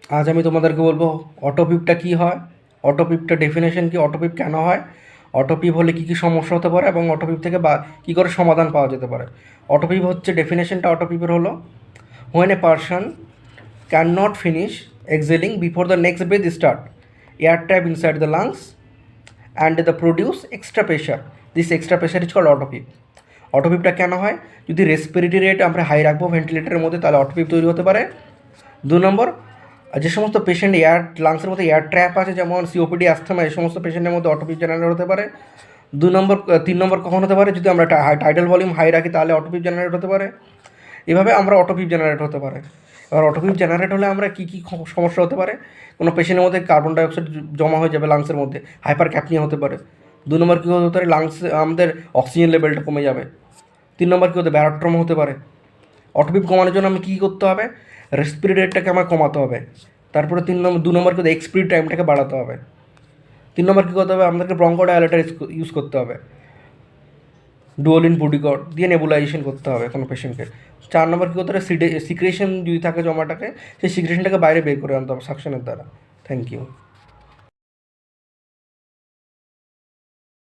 আজ আমি তোমাদেরকে বলবো অটোপিপটা কী হয়, অটোপিপটা ডেফিনেশন কি, অটোপিপ কেন হয়, অটোপিপ হলে কী কী সমস্যা হতে পারে এবং অটোপিপ থেকে বা কী করে সমাধান পাওয়া যেতে পারে। অটোপিপ হচ্ছে, ডেফিনেশনটা অটোপিপের হলো, when a person can not finish exhaling before the next breath start, air trap inside the lungs and the produce extra pressure, this extra pressure is called auto PEEP. অটোপিপটা কেন হয়, যদি রেসপিরেটরি রেট আমরা হাই রাখবো ভেন্টিলেটারের মধ্যে তাহলে অটোপিপ তৈরি হতে পারে। 2 নম্বর, যে সমস্ত পেশেন্ট লাংসের মধ্যে এয়ার ট্র্যাপ আছে, যেমন সিওপিডি, অ্যাস্থমা, এই সমস্ত পেশেন্টের মধ্যে অটোপিপ জেনারেট হতে পারে। 3 নম্বর কখন হতে পারে, যদি আমরা টাইডাল ভলিউম হাই রাখি তাহলে অটোপিপ জেনারেট হতে পারে। এভাবে আমরা অটোপিপ জেনারেট হতে পারে। এবার অটোপিপ জেনারেট হলে আমরা কী কী সমস্যা হতে পারে, কোনো পেশেন্টের মধ্যে কার্বন ডাইঅক্সাইড জমা হয়ে যাবে লাংসের মধ্যে, হাইপার ক্যাপনিয়া হতে পারে। 2 নম্বর কী হতে পারে, লাংস আমাদের অক্সিজেন লেভেলটা কমে যাবে। 3 নম্বর কী হতে, ব্যারাট্রমা হতে পারে। অটোপিপ কমানোর জন্য আমি কী করতে হবে, রেসপিরেটরি রেটটাকে আমার কমাতে হবে। তারপরে 2 নম্বর কী, এক্সপিরি টাইমটাকে বাড়াতে হবে। 3 নম্বর কী করতে হবে, আমাদেরকে ব্রঙ্কোডায়ালেটার ইউজ করতে হবে, ডুওলিন বুডিকট দিয়ে নেবুলাইজেশন করতে হবে কোনো পেশেন্টকে। 4 নম্বর কী করতে হবে, সিক্রেশন যদি থাকে জমাটাকে, সেই সিক্রেশনটাকে বাইরে বের করে আনতে হবে সাকশনের দ্বারা। Thank you.